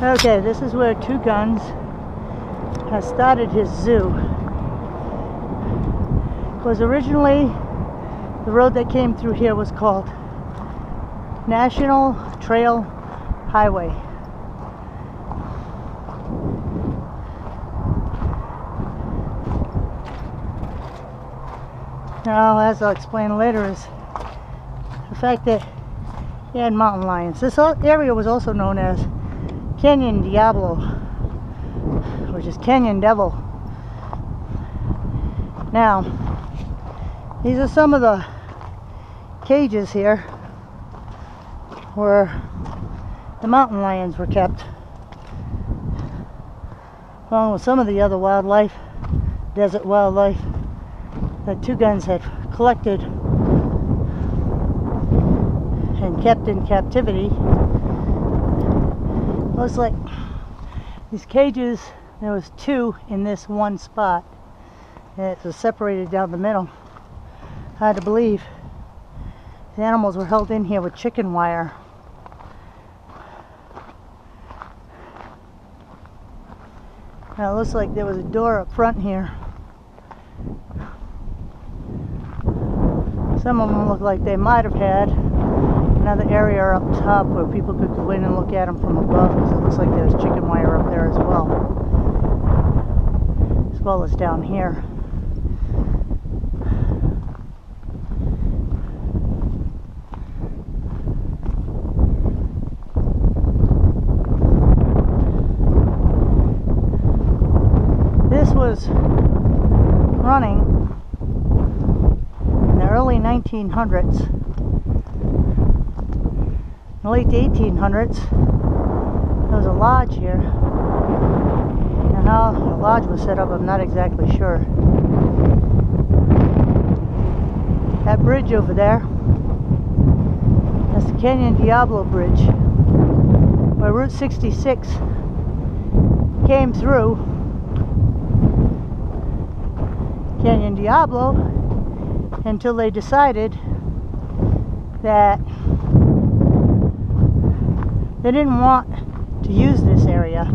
Okay, this is where Two Guns has started his zoo. Because originally the road that came through here was called National Trail Highway. Now, as I'll explain later, is the fact that he had mountain lions. This area was also known as Canyon Diablo, which is Canyon Devil. Now, these are some of the cages here where the mountain lions were kept, along with some of the other wildlife, desert wildlife, that Two Guns had collected and kept in captivity. Looks like these cages, there was two in this one spot, and it was separated down the middle. Hard to believe. The animals were held in here with chicken wire. Now it looks like there was a door up front here. Some of them look like they might have had another area up top where people could go in and look at them from above, because it looks like there's chicken wire up there as well as down here. This was running in the early 1900s. In the late 1800s, there was a lodge here. And how the lodge was set up, I'm not exactly sure. That bridge over there, that's the Canyon Diablo Bridge, where Route 66 came through Canyon Diablo until they decided that they didn't want to use this area,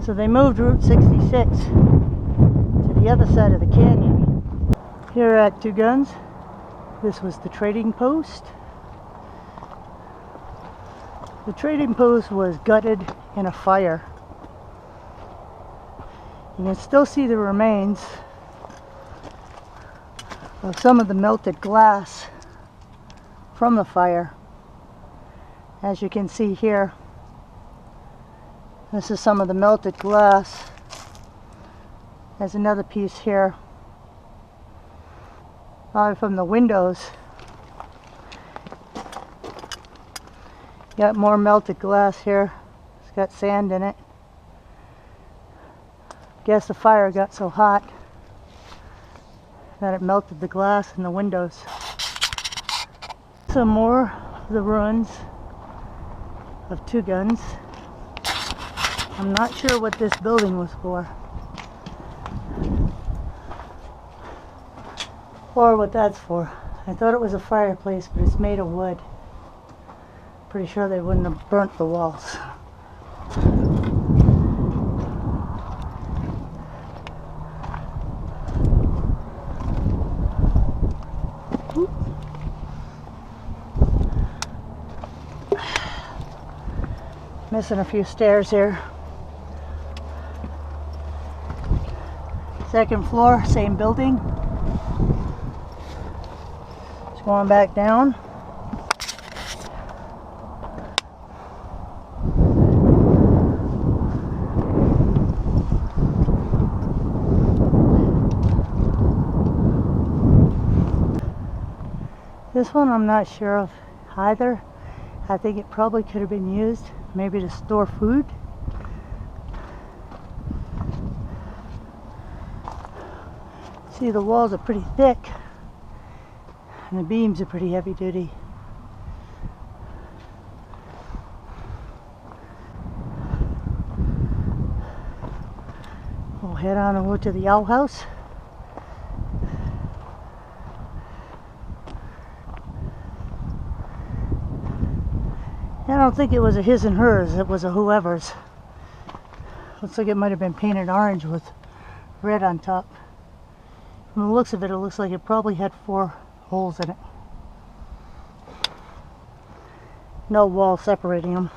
so they moved Route 66 to the other side of the canyon. Here at Two Guns, this was the trading post. The trading post was gutted in a fire. You can still see the remains of some of the melted glass from the fire. As you can see here, this is some of the melted glass. There's another piece here, probably from the windows. Got more melted glass here. It's got sand in it. Guess the fire got so hot that it melted the glass in the windows. Some more of the ruins of Two Guns. I'm not sure what this building was for, or what that's for. I thought it was a fireplace, but it's made of wood. Pretty sure they wouldn't have burnt the walls. Missing a few stairs here. Second floor, same building. Just going back down. This one I'm not sure of either. I think it probably could have been used maybe to store food. See, the walls are pretty thick and the beams are pretty heavy duty. We'll head on over to the outhouse. I don't think it was a his and hers, it was a whoever's. Looks like it might have been painted orange with red on top. From the looks of it, it looks like it probably had 4 holes in it. No wall separating them.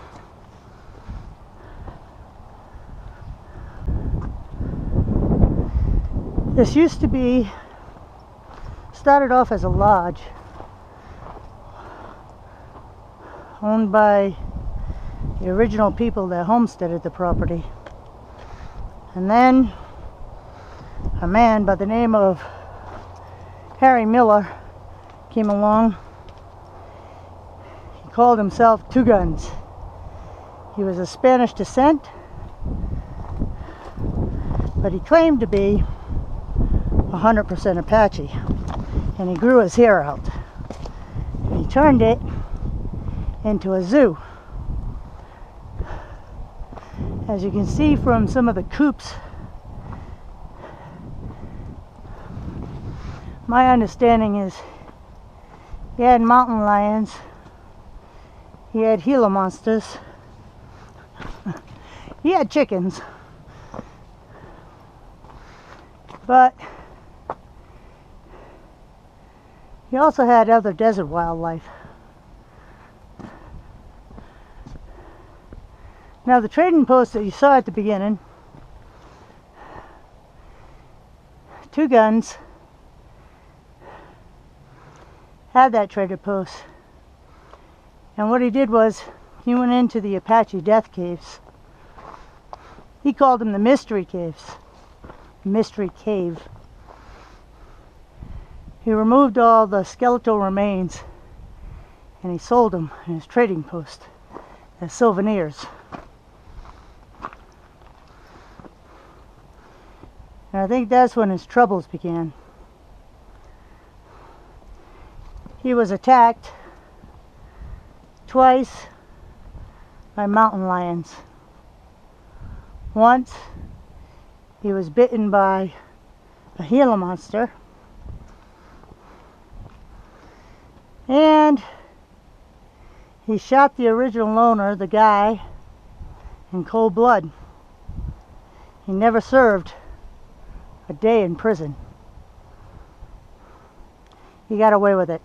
This used to be, started off as a lodge owned by the original people that homesteaded the property. And then a man by the name of Harry Miller came along. He called himself Two Guns. He was of Spanish descent, but he claimed to be 100% Apache, and he grew his hair out. And he turned it into a zoo. As you can see from some of the coops, my understanding is he had mountain lions, he had Gila monsters, he had chickens, but he also had other desert wildlife. Now the trading post that you saw at the beginning, Two Guns had that trading post. And what he did was, he went into the Apache Death Caves. He called them the Mystery Caves. Mystery Cave. He removed all the skeletal remains and he sold them in his trading post as souvenirs. And I think that's when his troubles began. He was attacked twice by mountain lions. Once he was bitten by a Gila monster, and he shot the original owner, the guy, in cold blood. He never served a day in prison. He got away with it.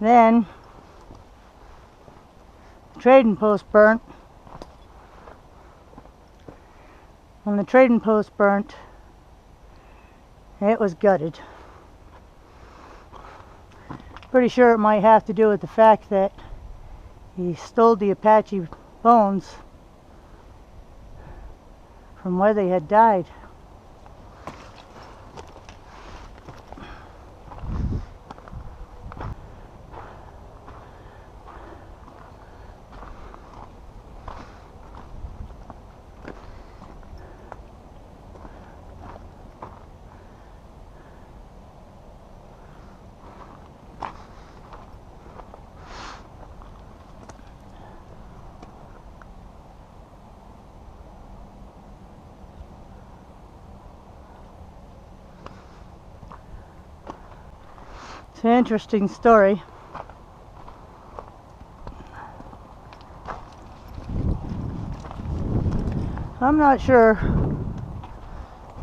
Then the trading post burnt. When the trading post burnt, it was gutted. Pretty sure it might have to do with the fact that he stole the Apache bones from where they had died. It's an interesting story. I'm not sure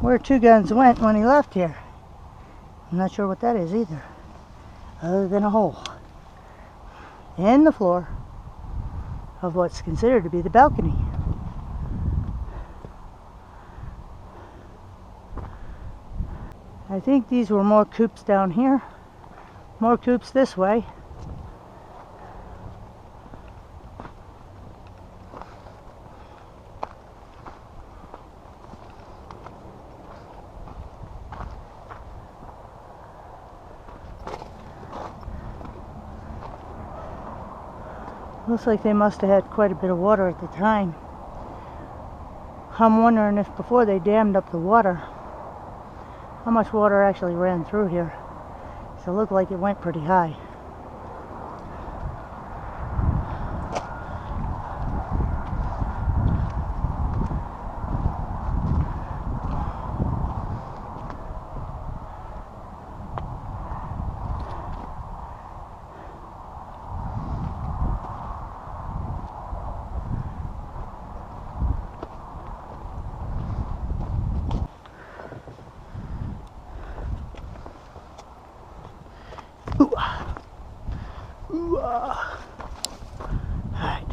where Two Guns went when he left here. I'm not sure what that is either, other than a hole in the floor of what's considered to be the balcony. I think these were more coops down here. More coops this way. Looks like they must have had quite a bit of water at the time. I'm wondering if before they dammed up the water, how much water actually ran through here. So it looked like it went pretty high. Ooh, all right.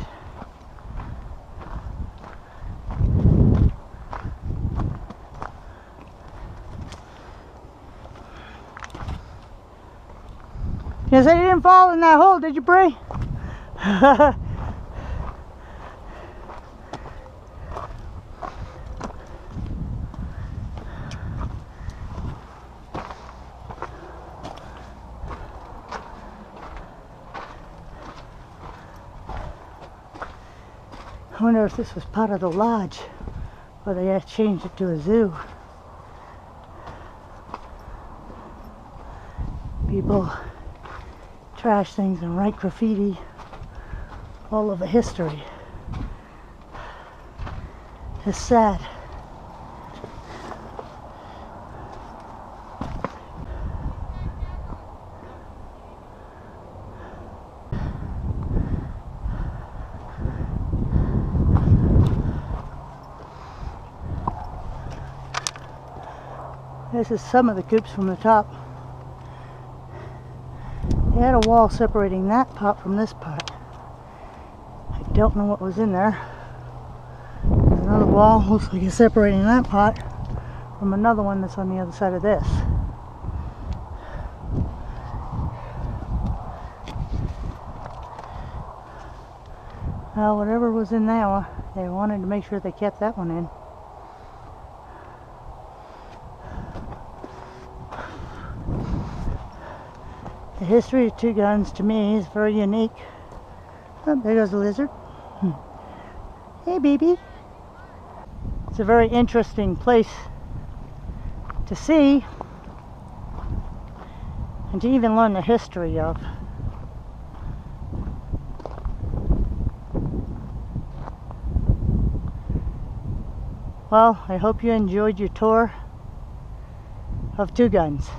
You say you didn't fall in that hole, did you, Bree? I wonder if this was part of the lodge, or they had changed it to a zoo. People trash things and write graffiti all over history. It's sad. This is some of the coops from the top. They had a wall separating that part from this part. I don't know what was in there. Another wall looks like it's separating that part from another one that's on the other side of this. Well, whatever was in there, they wanted to make sure they kept that one in. The history of Two Guns, to me, is very unique. Oh, there goes the lizard. Hey, baby. It's a very interesting place to see and to even learn the history of. Well, I hope you enjoyed your tour of Two Guns.